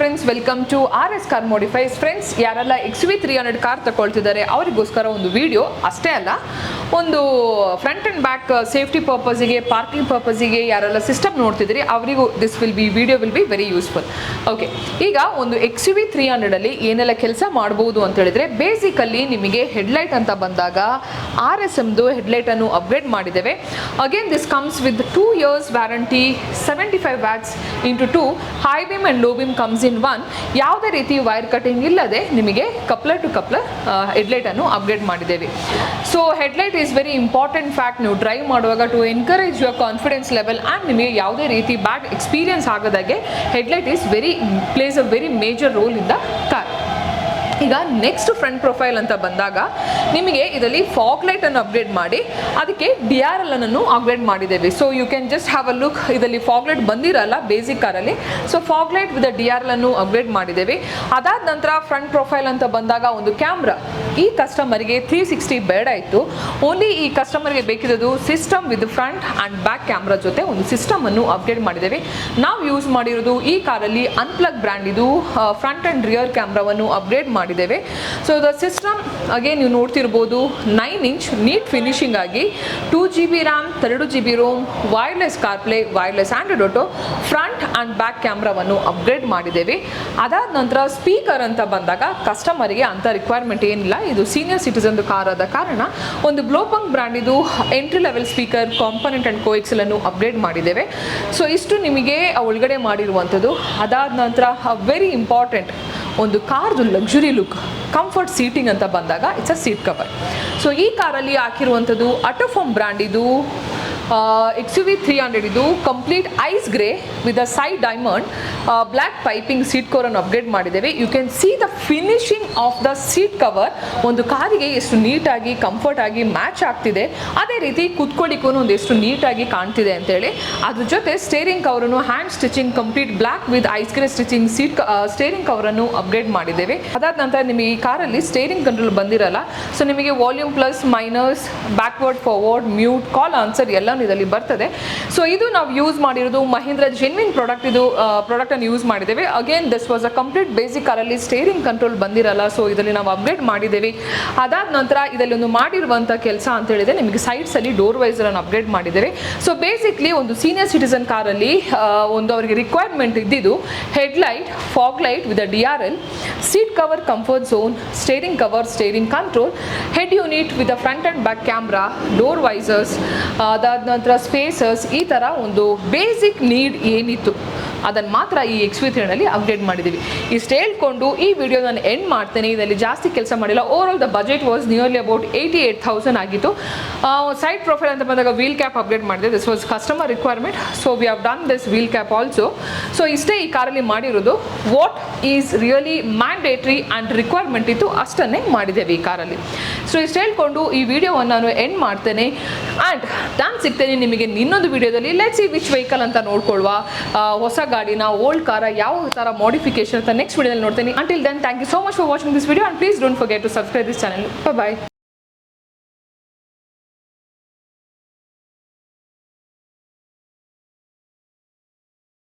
Friends, welcome to RS car modifies. Friends, ಯಾರೆಲ್ಲ XUV300 car ತಗೊಳ್ತಿದ್ದಾರೆ ಅವರಿಗೋಸ್ಕರ ಒಂದು ವಿಡಿಯೋ ಅಷ್ಟೇ ಅಲ್ಲ, ಒಂದು ಫ್ರಂಟ್ ಆ್ಯಂಡ್ ಬ್ಯಾಕ್ ಸೇಫ್ಟಿ ಪರ್ಪಸ್ಗೆ, ಪಾರ್ಕಿಂಗ್ ಪರ್ಪಸ್ಗೆ ಯಾರೆಲ್ಲ ಸಿಸ್ಟಮ್ ನೋಡ್ತಿದ್ದೀರಿ ಅವರಿಗೂ video will be very useful. Okay, ಈಗ ಒಂದು XUV300 ಏನೆಲ್ಲ ಕೆಲಸ ಮಾಡ್ಬೋದು ಅಂತ ಹೇಳಿದ್ರೆ, ಬೇಸಿಕಲಿ ನಿಮಗೆ ಹೆಡ್ಲೈಟ್ ಅಂತ ಬಂದಾಗ RSMದು ಹೆಡ್ಲೈಟನ್ನು ಅಪ್ಗ್ರೇಡ್ ಮಾಡಿದ್ದೇವೆ. Again this comes with 2 years warranty, 75 watts into 2, high beam and low beam comes in 1. ಯಾವುದೇ ರೀತಿ ವೈರ್ ಕಟಿಂಗ್ ಇಲ್ಲದೆ ನಿಮಗೆ ಕಪ್ಲರ್ ಟು ಕಪ್ಲರ್ ಹೆಡ್ಲೈಟನ್ನು ಅಪ್ಗ್ರೇಡ್ ಮಾಡಿದ್ದೇವೆ. So headlight is very important fact. ನೀವು ಡ್ರೈವ್ ಮಾಡುವಾಗ to encourage your confidence level and ನಿಮಗೆ ಯಾವುದೇ ರೀತಿ ಬ್ಯಾಡ್ ಎಕ್ಸ್ಪೀರಿಯನ್ಸ್ ಆಗದಾಗೆ headlight is plays a very major role in the car. ಈಗ ನೆಕ್ಸ್ಟ್ ಫ್ರಂಟ್ ಪ್ರೊಫೈಲ್ ಅಂತ ಬಂದಾಗ ನಿಮಗೆ ಇದರಲ್ಲಿ ಫಾಗ್ ಲೈಟನ್ನು ಅಪ್ಗ್ರೇಡ್ ಮಾಡಿ ಅದಕ್ಕೆ DRL ಅನ್ನು ಅಪ್ಗ್ರೇಡ್ ಮಾಡಿದ್ದೇವೆ. So you can just have a look. ಇದರಲ್ಲಿ ಫಾಗ್ ಲೈಟ್ ಬಂದಿರಲ್ಲ ಬೇಸಿಕ್ ಕಾರಲ್ಲಿ. So fog light with DRL ಅನ್ನು ಅಪ್ಗ್ರೇಡ್ ಮಾಡಿದ್ದೇವೆ. ಅದಾದ ನಂತರ ಫ್ರಂಟ್ ಪ್ರೊಫೈಲ್ ಅಂತ ಬಂದಾಗ ಒಂದು ಕ್ಯಾಮ್ರಾ. ಈ ಕಸ್ಟಮರ್ಗೆ 360 ಬೇಡ ಇತ್ತು. ಓನ್ಲಿ ಈ ಕಸ್ಟಮರ್ಗೆ ಬೇಕಿರೋದು system with front and back camera ಜೊತೆ ಒಂದು ಸಿಸ್ಟಮನ್ನು ಅಪ್ಗ್ರೇಡ್ ಮಾಡಿದ್ದೇವೆ. ನಾವು ಯೂಸ್ ಮಾಡಿರೋದು ಈ ಕಾರಲ್ಲಿ ಅನ್ಪ್ಲಗ್ ಬ್ರ್ಯಾಂಡ್ ಇದು ಫ್ರಂಟ್ ಆ್ಯಂಡ್ ರಿಯರ್ ಕ್ಯಾಮ್ರಾವನ್ನು ಅಪ್ಗ್ರೇಡ್ ಮಾಡಿದ್ದೇವೆ. ಸೊ ದ ಸಿಸ್ಟಮ್ ಅಗೇನ್ ನೀವು ನೋಡ್ತಿರ್ಬೋದು, 9 ಇಂಚ್ ನೀಟ್ ಫಿನಿಶಿಂಗ್ ಆಗಿ 2 GB RAM, 2 GB ROM, wireless CarPlay, wireless Android Auto, front and back ಕ್ಯಾಮ್ರಾವನ್ನು ಅಪ್ಗ್ರೇಡ್ ಮಾಡಿದ್ದೇವೆ. ಅದಾದ ನಂತರ ಸ್ಪೀಕರ್ ಅಂತ ಬಂದಾಗ ಕಸ್ಟಮರ್ಗೆ ಅಂಥ ರಿಕ್ವೈರ್ಮೆಂಟ್ ಏನಿಲ್ಲ. ಇದು ಸೀನಿಯರ್ ಸಿಟಿಸನ್ ಕಾರ್ ಆದ ಕಾರಣ ಒಂದು ಬ್ಲೋಪಂಗ್ ಬ್ರ್ಯಾಂಡ್ ಇದು entry level speaker, component and coaxial ಅನ್ನು ಅಪ್ಗ್ರೇಡ್ ಮಾಡಿದ್ದೇವೆ. ಸೊ ಇಷ್ಟು ನಿಮಗೆ ಒಳಗಡೆ ಮಾಡಿರುವಂಥದ್ದು. ಅದಾದ ನಂತರ ವೆರಿ ಇಂಪಾರ್ಟೆಂಟ್, ಒಂದು ಕಾರ್ದು ಲಕ್ಸುರಿ ಲುಕ್, ಕಂಫರ್ಟ್ ಸೀಟಿಂಗ್ ಅಂತ ಬಂದಾಗ it's a seat cover. So ಈ ಕಾರಲ್ಲಿ ಹಾಕಿರುವಂಥದ್ದು ಅಟೋಫಾರ್ಮ್ ಬ್ರ್ಯಾಂಡ್ ಇದು XUV300 ಇದು complete ice grey with a side diamond black piping seat ಕವರನ್ನು ಅಪ್ಗ್ರೇಡ್ ಮಾಡಿದ್ದೇವೆ. You can see the finishing of the seat cover ಒಂದು ಕಾರಿಗೆ ಎಷ್ಟು ನೀಟಾಗಿ ಕಂಫರ್ಟ್ ಆಗಿ ಮ್ಯಾಚ್ ಆಗ್ತಿದೆ, ಅದೇ ರೀತಿ ಕುತ್ಕೊಳ್ಳಿಕ್ಕೂ ಒಂದು ಎಷ್ಟು ನೀಟಾಗಿ ಕಾಣ್ತಿದೆ ಅಂತೇಳಿ. ಅದ್ರ ಜೊತೆ ಸ್ಟೇರಿಂಗ್ ಕವರನ್ನು hand stitching complete black with ice grey stitching steering ಕವರನ್ನು ಅಪ್ಗ್ರೇಡ್ ಮಾಡಿದ್ದೇವೆ. ಅದಾದ ನಂತರ ನಿಮಗೆ ಈ ಕಾರಲ್ಲಿ ಸ್ಟೇರಿಂಗ್ ಕಂಟ್ರೋಲ್ ಬಂದಿರಲ್ಲ. ಸೊ ನಿಮಗೆ volume plus minus, backward forward, mute, call answer ಎಲ್ಲ ಇದರಲ್ಲಿ ಬರ್ತದೆ. ಸೊ ಇದು ನಾವು ಯೂಸ್ ಮಾಡಿರೋದು ಮಹೀಂದ್ರ ಜೆನ್ವಿನ್ ಪ್ರಾಡಕ್ಟ್. ಇದು ಪ್ರಾಡಕ್ಟ್ ಅನ್ನು ಯೂಸ್ ಮಾಡಿದ್ದೇವೆ. Again this was a complete basic ಕಾರಲ್ಲಿ ಸ್ಟೇರಿಂಗ್ ಕಂಟ್ರೋಲ್ ಬಂದಿರಲ್ಲ. ಸೊ ಇದರಲ್ಲಿ ನಾವು ಅಪ್ಗ್ರೇಡ್ ಮಾಡಿದ್ದೇವೆ. ಅದಾದ ನಂತರ ಇದರಲ್ಲಿ ಒಂದು ಮಾಡಿರುವಂಥ ಕೆಲಸ ಅಂತ ಹೇಳಿದ್ರೆ, ನಿಮಗೆ ಸೈಡ್ಸ್ ಅಲ್ಲಿ ಡೋರ್ ವೈಸರ್ ಅನ್ನು ಅಪ್ಗ್ರೇಡ್ ಮಾಡಿದ್ದೇವೆ. ಸೊ ಬೇಸಿಕ್ಲಿ ಒಂದು ಸೀನಿಯರ್ ಸಿಟಿಸನ್ ಕಾರಲ್ಲಿ ಒಂದು ಅವರಿಗೆ ರಿಕ್ವೈರ್ಮೆಂಟ್ ಇದ್ದಿದ್ದು headlight, fog light with DRL, seat cover, comfort zone, steering cover, steering control, head unit with front and back camera, door visors, ಅದಾದ ನಂತರ ಸ್ಪೇಸಸ್. ಈ ಥರ ಒಂದು ಬೇಸಿಕ್ ನೀಡ್ ಏನಿತ್ತು ಅದನ್ನು ಮಾತ್ರ ಈ XUV300 ಅಪ್ಗ್ರೇಡ್ ಮಾಡಿದ್ದೀವಿ. ಇಷ್ಟು ಹೇಳ್ಕೊಂಡು ಈ ವಿಡಿಯೋ ನಾನು ಎಂಡ್ ಮಾಡ್ತೇನೆ. ಇದರಲ್ಲಿ ಜಾಸ್ತಿ ಕೆಲಸ ಮಾಡಿಲ್ಲ. Over all the budget was nearly about 88,000 ಆಗಿತ್ತು. ಸೈಡ್ ಪ್ರೊಫೈಲ್ ಅಂತ ಬಂದಾಗ ವೀಲ್ ಕ್ಯಾಪ್ ಅಪ್ಗ್ರೇಡ್ ಮಾಡಿದೆ. This was customer requirement. So we have done this wheel cap also. So ಇಷ್ಟೇ ಈ ಕಾರಲ್ಲಿ ಮಾಡಿರೋದು. What is really mandatory and requirement ಇತ್ತು ಅಷ್ಟನ್ನೇ ಮಾಡಿದ್ದೇವೆ ಈ ಕಾರಲ್ಲಿ. ಸೊ ಇಷ್ಟು ಹೇಳ್ಕೊಂಡು ಈ ವಿಡಿಯೋವನ್ನು ನಾನು ಎಂಡ್ ಮಾಡ್ತೇನೆ. ಆ್ಯಂಡ್ ನಾನು ಸಿಗ್ತೇನೆ ನಿಮಗೆ ಇನ್ನೊಂದು ವಿಡಿಯೋದಲ್ಲಿ. ಲೆಟ್ಸ್ ಸಿ ವಿಚ್ ವೆಹಿಕಲ್ ಅಂತ ನೋಡ್ಕೊಳ್ಳುವ. ಹೊಸ ಗಾಡಿನ, ಓಲ್ಡ್ ಕಾರ, ಯಾವ ಥರ ಮಾಡಿಫಿಕೇಶನ್ ಅಂತ ನೆಕ್ಸ್ಟ್ ವಿಡಿಯೋದಲ್ಲಿ ನೋಡ್ತೀನಿ. Until then, thank you so much for watching this video and please don't forget to subscribe this channel. Bye.